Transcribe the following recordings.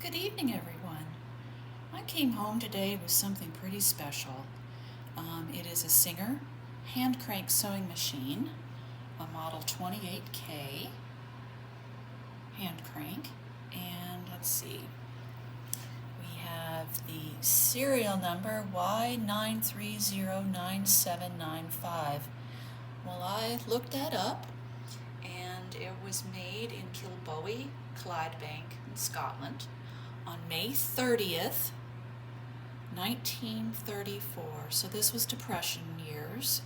Good evening, everyone. I came home today with something pretty special. It is a Singer hand crank sewing machine, a model 28K hand crank, and let's see, we have the serial number Y9309795. Well, I looked that up, and it was made in Kilbowie, Clydebank, in Scotland, on May 30th, 1934. So this was Depression years.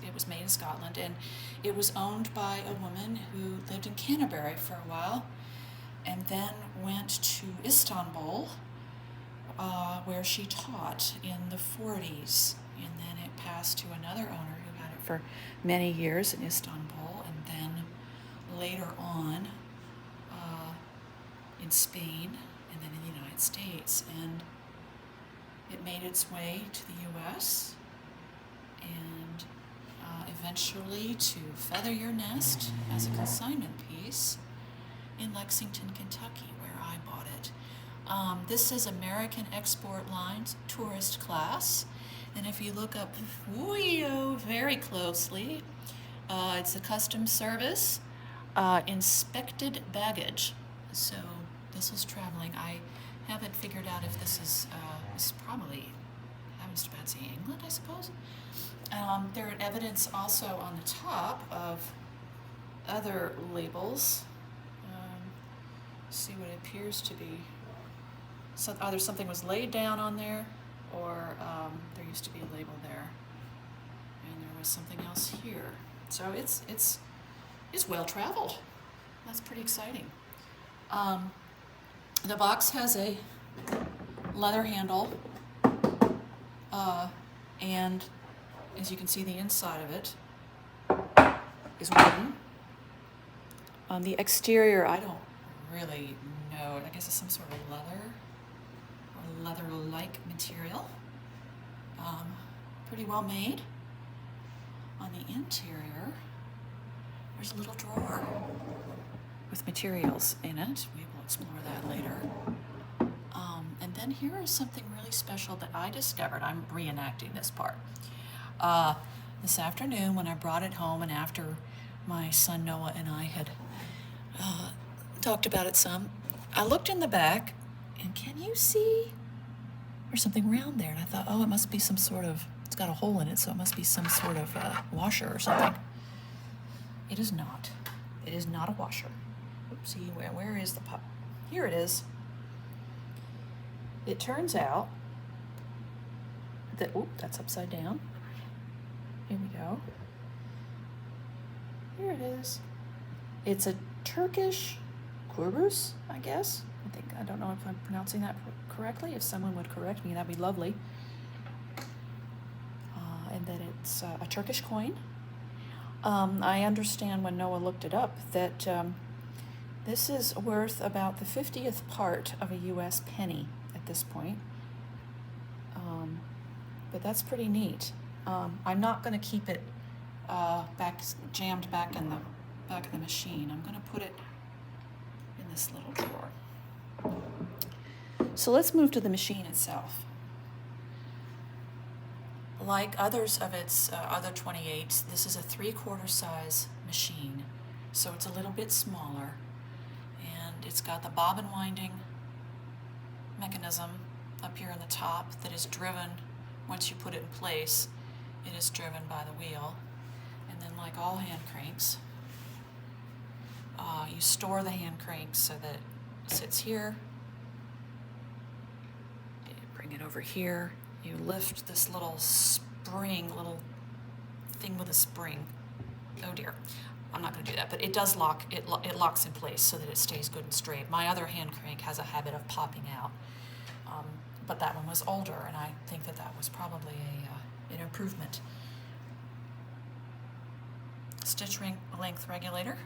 It was made in Scotland, and it was owned by a woman who lived in Canterbury for a while, and then went to Istanbul, where she taught in the 40s, and then it passed to another owner who had it for many years in Istanbul, and then later on in Spain, and then in the United States, and it made its way to the U.S. and eventually to Feather Your Nest as a consignment piece in Lexington, Kentucky, where I bought it. This is American Export Lines Tourist Class, and if you look up WWII very closely, it's a custom service, inspected baggage. So this was traveling. I haven't figured out if this is probably happens to Betsy England, I suppose. There are evidence also on the top of other labels. See what it appears to be. So either something was laid down on there, or there used to be a label there, and there was something else here. So it's well traveled. That's pretty exciting. The box has a leather handle, and as you can see, the inside of it is wooden. On the exterior, I don't really know. I guess it's some sort of leather or leather-like material. Pretty well made. On the interior, there's a little drawer with materials in it. We will explore that later. And then here is something really special that I discovered. I'm reenacting this part. This afternoon when I brought it home, and after my son Noah and I had talked about it some, I looked in the back, and can you see there's something round there? And I thought, oh, it must be some sort of, it's got a hole in it, so it must be some sort of washer or something. It is not. It is not a washer. Oopsie, where is the pup? Here it is. It turns out that, that's upside down. Here we go. Here it is. It's a Turkish kurbus, I guess. I don't know if I'm pronouncing that correctly. If someone would correct me, that'd be lovely. And that it's a Turkish coin. I understand when Noah looked it up that this is worth about the 50th part of a U.S. penny at this point. But that's pretty neat. I'm not going to keep it jammed back in the back of the machine. I'm going to put it in this little drawer. So let's move to the machine itself. Like others of its other 28s, this is a 3/4 size machine, so it's a little bit smaller, and it's got the bobbin winding mechanism up here on the top that is driven, once you put it in place, it is driven by the wheel. And then, like all hand cranks, you store the hand crank so that it sits here. You bring it over here. You lift this little little thing with a spring. Oh dear, I'm not going to do that, but it does lock. It locks in place so that it stays good and straight. My other hand crank has a habit of popping out, but that one was older, and I think that was probably an improvement. Stitch length regulator,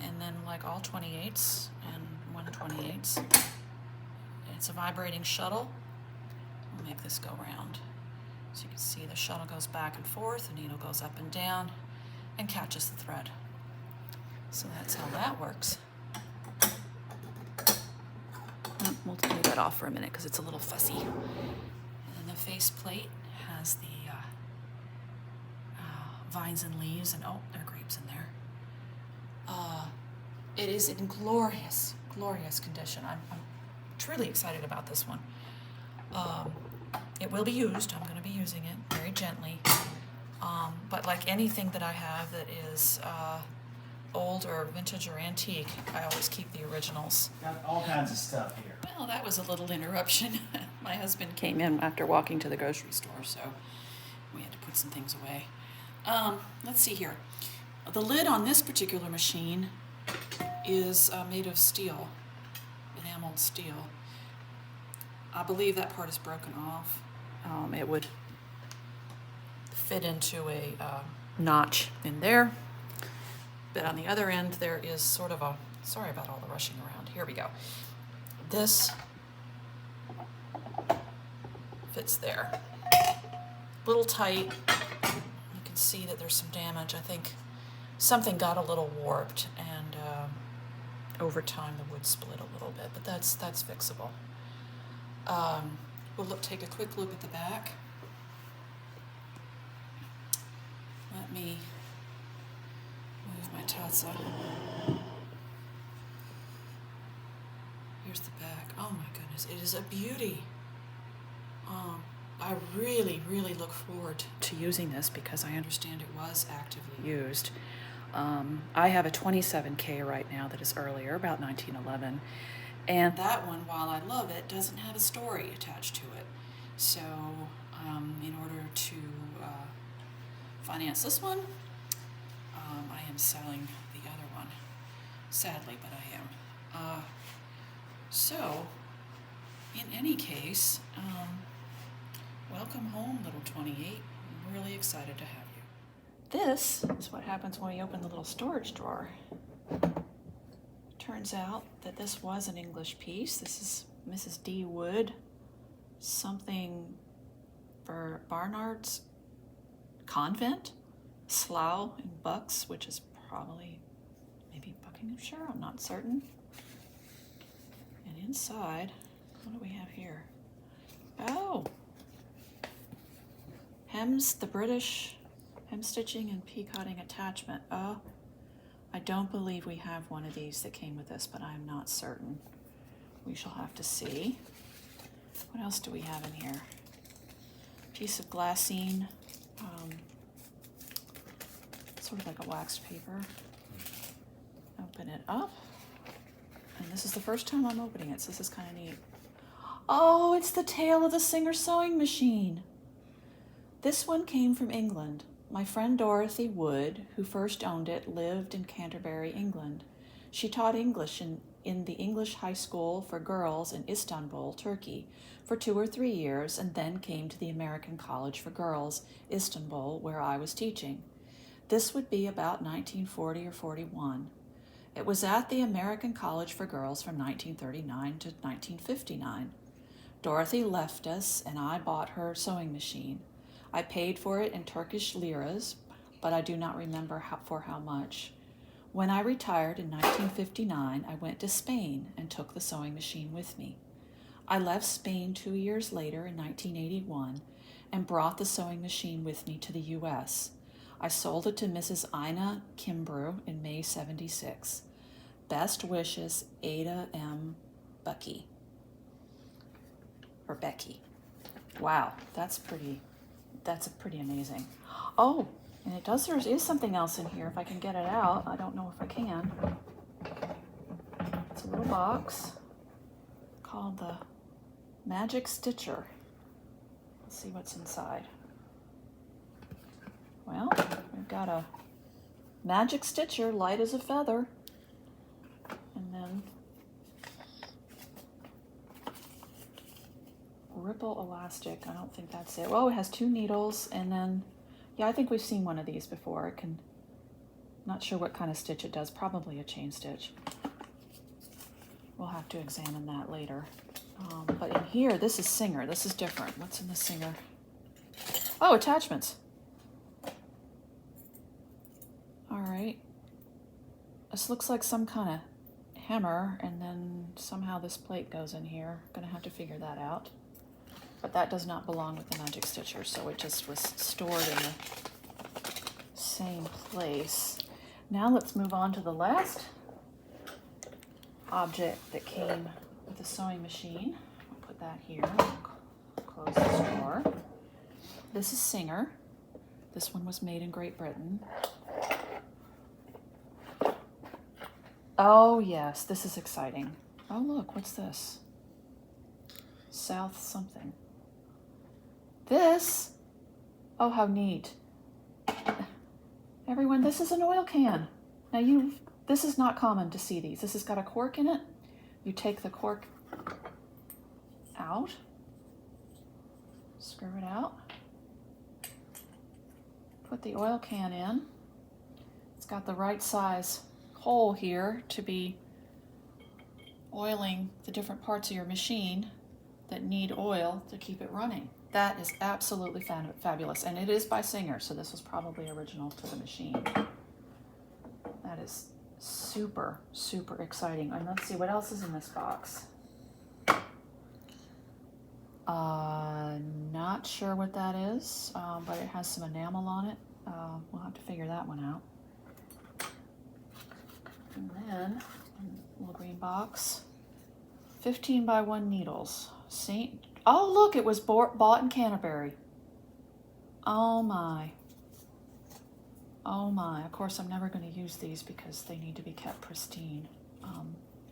and then like all 28s and 128s, it's a vibrating shuttle. We'll make this go round. So you can see the shuttle goes back and forth, the needle goes up and down and catches the thread. So that's how that works. we'll leave that off for a minute because it's a little fussy. And then the face plate has the vines and leaves, and oh, there are grapes in there. It is in glorious, glorious condition. I'm truly excited about this one. It will be used. I'm going to be using it very gently. But like anything that I have that is old or vintage or antique, I always keep the originals. Got all kinds of stuff here. Well, that was a little interruption. My husband came in after walking to the grocery store, so we had to put some things away. Let's see here. The lid on this particular machine is made of steel, enameled steel. I believe that part is broken off. It would fit into a notch in there. But on the other end, there is sort of a, sorry about all the rushing around. Here we go. This fits there. Little tight. You can see that there's some damage. I think something got a little warped, and over time the wood split a little bit, but that's fixable. We'll take a quick look at the back. Let me move my taza. Here's the back. Oh my goodness, it is a beauty. I really, really look forward to using this because I understand it was actively used. I have a 27K right now that is earlier, about 1911. And that one, while I love it, doesn't have a story attached to it. So in order to finance this one, I am selling the other one. Sadly, but I am. So, in any case, welcome home, little 28. I'm really excited to have you. This is what happens when we open the little storage drawer. Turns out that this was an English piece. This is Mrs. D. Wood, something for Barnard's Convent, Slough in Bucks, which is probably maybe Buckinghamshire, I'm not certain. And inside, what do we have here? Oh, hems, the British hem stitching and picotting attachment. Oh, I don't believe we have one of these that came with this, but I'm not certain. We shall have to see. What else do we have in here? Piece of glassine, sort of like a waxed paper. Open it up. And this is the first time I'm opening it, so this is kind of neat. Oh, it's the tale of the Singer sewing machine. This one came from England. My friend Dorothy Wood, who first owned it, lived in Canterbury, England. She taught English in the English High School for Girls in Istanbul, Turkey, for 2 or 3 years, and then came to the American College for Girls, Istanbul, where I was teaching. This would be about 1940 or 41. It was at the American College for Girls from 1939 to 1959. Dorothy left us, and I bought her sewing machine. I paid for it in Turkish liras, but I do not remember for how much. When I retired in 1959, I went to Spain and took the sewing machine with me. I left Spain 2 years later in 1981 and brought the sewing machine with me to the U.S. I sold it to Mrs. Ina Kimbrough in May 76. Best wishes, Ada M. Becky. Wow, that's pretty amazing. Oh, and there is something else in here if I can get it out. I don't know if I can. It's a little box called the Magic Stitcher. Let's see what's inside. Well, we've got a Magic Stitcher, light as a feather. And then ripple elastic. I don't think that's it. Well, it has 2 needles, and then, yeah, I think we've seen one of these before. Not sure what kind of stitch it does. Probably a chain stitch. We'll have to examine that later. But in here, this is Singer. This is different. What's in the Singer? Oh, attachments. All right. This looks like some kind of hammer, and then somehow this plate goes in here. Gonna have to figure that out. But that does not belong with the magic stitcher, so it just was stored in the same place. Now let's move on to the last object that came with the sewing machine. I'll put that here. Close this drawer. This is Singer. This one was made in Great Britain. Oh yes, this is exciting. Oh look, what's this? South something. This, oh how neat. Everyone, this is an oil can. Now this is not common to see these. This has got a cork in it. You take the cork out, screw it out, put the oil can in. It's got the right size hole here to be oiling the different parts of your machine that need oil to keep it running. That is absolutely fabulous, and it is by Singer, so this was probably original to the machine. That is super, super exciting. And let's see, what else is in this box? Not sure what that is, but it has some enamel on it. We'll have to figure that one out. And then, a little green box, 15 by 1 needles. Oh look, it was bought in Canterbury. Oh my. Oh my. Of course, I'm never going to use these because they need to be kept pristine.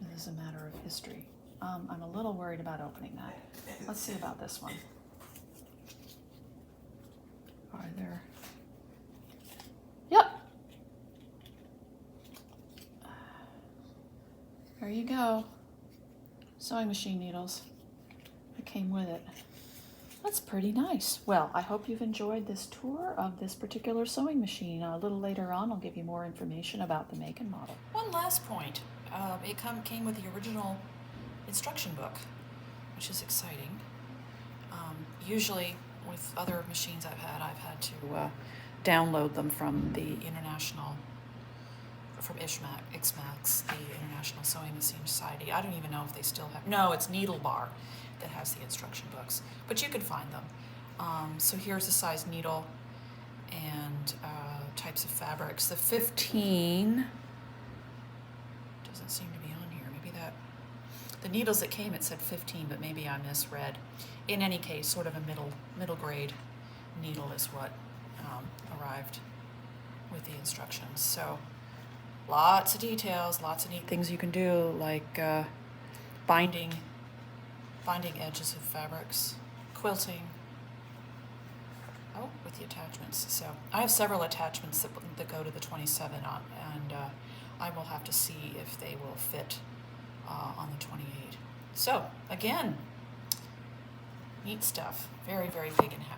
This is a matter of history. I'm a little worried about opening that. Let's see about this one. Are there? Yep. There you go. Sewing machine needles. It came with it. That's pretty nice. Well, I hope you've enjoyed this tour of this particular sewing machine. A little later on, I'll give you more information about the make and model. One last point. It came with the original instruction book, which is exciting. Usually with other machines I've had to download them from the from ISMAX, the International Sewing Machine Society. I don't even know if they still have, no, it's Needle Bar that has the instruction books, but you can find them. So here's the size needle and types of fabrics. The 15 doesn't seem to be on here. Maybe the needles that came, it said 15, but maybe I misread. In any case, sort of a middle grade needle is what arrived with the instructions. So lots of details, lots of neat things you can do, like binding edges of fabrics, quilting. Oh, with the attachments. So I have several attachments that go to the 27 on, and I will have to see if they will fit on the 28. So again, neat stuff. Very, very big and happy.